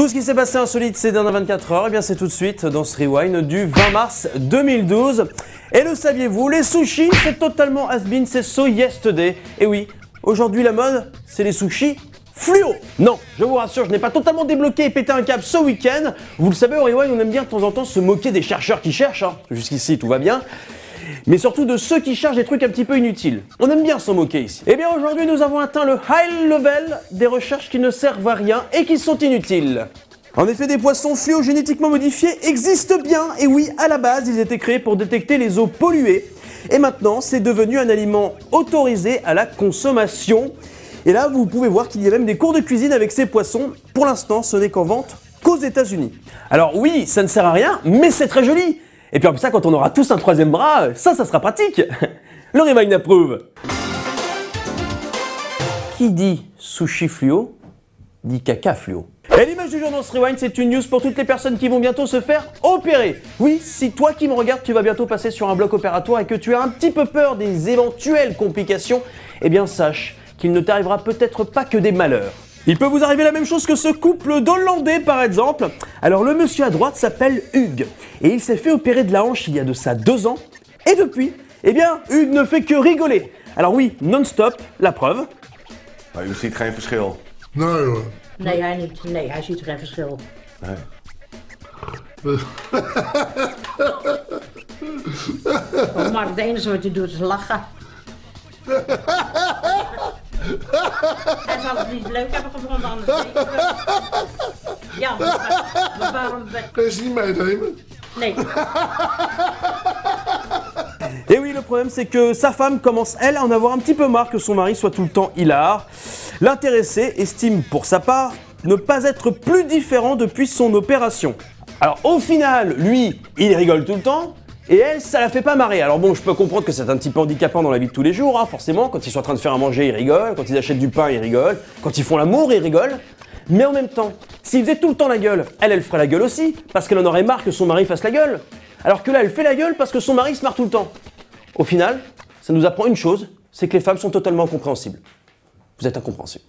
Tout ce qui s'est passé insolite ces dernières 24 heures, eh bien c'est tout de suite dans ce rewind du 20 mars 2012. Et le saviez-vous, les sushis, c'est totalement has-been, c'est so yesterday. Et oui, aujourd'hui la mode, c'est les sushis fluo. Non, je vous rassure, je n'ai pas totalement débloqué et pété un câble ce week-end. Vous le savez, au rewind, on aime bien de temps en temps se moquer des chercheurs qui cherchent. Hein. Jusqu'ici, tout va bien. Mais surtout de ceux qui cherchent des trucs un petit peu inutiles. On aime bien s'en moquer ici. Eh bien aujourd'hui nous avons atteint le high level des recherches qui ne servent à rien et qui sont inutiles. En effet, des poissons fluo génétiquement modifiés existent bien, et oui, à la base ils étaient créés pour détecter les eaux polluées. Et maintenant c'est devenu un aliment autorisé à la consommation. Et là vous pouvez voir qu'il y a même des cours de cuisine avec ces poissons. Pour l'instant ce n'est qu'en vente qu'aux États-Unis. Alors oui, ça ne sert à rien, mais c'est très joli. Et puis comme ça, quand on aura tous un troisième bras, ça sera pratique. Le rewind approuve. Qui dit sushi fluo, dit caca fluo. Et l'image du jour dans ce rewind, c'est une news pour toutes les personnes qui vont bientôt se faire opérer. Oui, si toi qui me regardes, tu vas bientôt passer sur un bloc opératoire et que tu as un petit peu peur des éventuelles complications, eh bien sache qu'il ne t'arrivera peut-être pas que des malheurs. Il peut vous arriver la même chose que ce couple d'Hollandais par exemple. Alors le monsieur à droite s'appelle Hugues et il s'est fait opérer de la hanche il y a de ça 2 ans. Et depuis, eh bien Hugues ne fait que rigoler. Alors oui, non-stop, la preuve. Maar u ziet geen verschil. Nee hoor. Nee, hij niet. Nee, hij ziet er geen verschil. Nee. Oh, Mark, het enige wat hij doet is lachen. Hij zal het niet leuk hebben gevonden, anders weet je wel. Ja, maar waarom... Kun je ze niet meenemen? Nee. Et oui, le problème c'est que sa femme commence elle à en avoir un petit peu marre que son mari soit tout le temps hilar. L'intéressé estime pour sa part ne pas être plus différent depuis son opération. Alors au final, lui, il rigole tout le temps. Et elle, ça la fait pas marrer. Alors bon, je peux comprendre que c'est un petit peu handicapant dans la vie de tous les jours, hein, forcément. Quand ils sont en train de faire à manger, ils rigolent. Quand ils achètent du pain, ils rigolent. Quand ils font l'amour, ils rigolent. Mais en même temps, s'ils faisaient tout le temps la gueule, elle ferait la gueule aussi, parce qu'elle en aurait marre que son mari fasse la gueule. Alors que là, elle fait la gueule parce que son mari se marre tout le temps. Au final, ça nous apprend une chose, c'est que les femmes sont totalement incompréhensibles. Vous êtes incompréhensibles.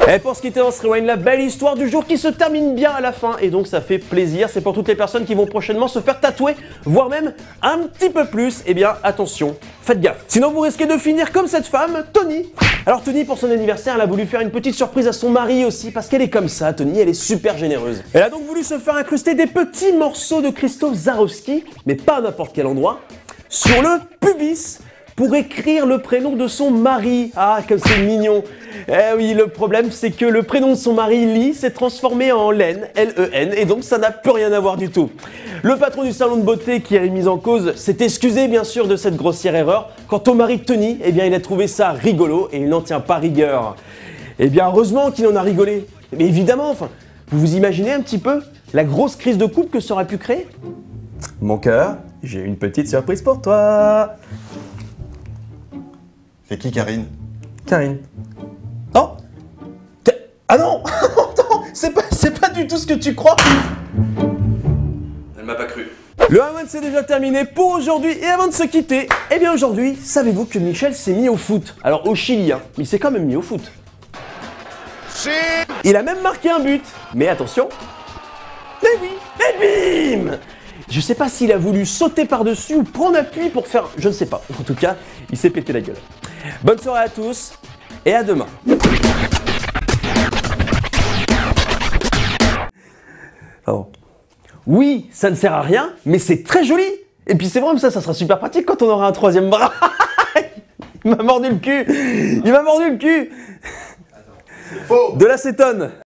Et pour ce qui était dans ce rewind, la belle histoire du jour qui se termine bien à la fin et donc ça fait plaisir. C'est pour toutes les personnes qui vont prochainement se faire tatouer, voire même un petit peu plus. Eh bien attention, faites gaffe. Sinon vous risquez de finir comme cette femme, Tony. Alors Tony, pour son anniversaire, elle a voulu faire une petite surprise à son mari aussi parce qu'elle est comme ça, Tony, elle est super généreuse. Elle a donc voulu se faire incruster des petits morceaux de Krzysztof Zarowski, mais pas à n'importe quel endroit, sur le pubis, pour écrire le prénom de son mari. Ah, comme c'est mignon. Eh oui, le problème, c'est que le prénom de son mari, Lee, s'est transformé en Len, L-E-N, et donc ça n'a plus rien à voir du tout. Le patron du salon de beauté qui est mis en cause s'est excusé, bien sûr, de cette grossière erreur. Quant au mari de Tony, eh bien, il a trouvé ça rigolo et il n'en tient pas rigueur. Eh bien, heureusement qu'il en a rigolé. Mais évidemment, enfin, vous vous imaginez un petit peu la grosse crise de couple que ça aurait pu créer? Mon cœur, j'ai une petite surprise pour toi. C'est qui Karine? Karine. Oh, ah non. Attends, c'est pas du tout ce que tu crois. Elle m'a pas cru. Le Haman c'est déjà terminé pour aujourd'hui et avant de se quitter, eh bien aujourd'hui, savez-vous que Michel s'est mis au foot? Alors au Chili, hein, mais il s'est quand même mis au foot. Il a même marqué un but, mais attention. Mais oui, et bim! Je sais pas s'il a voulu sauter par-dessus ou prendre appui pour faire... Je ne sais pas. En tout cas, il s'est pété la gueule. Bonne soirée à tous et à demain. Oh. Oui, ça ne sert à rien, mais c'est très joli. Et puis c'est vrai, ça sera super pratique quand on aura un troisième bras. Il m'a mordu le cul. Il m'a mordu le cul. C'est faux. De l'acétone.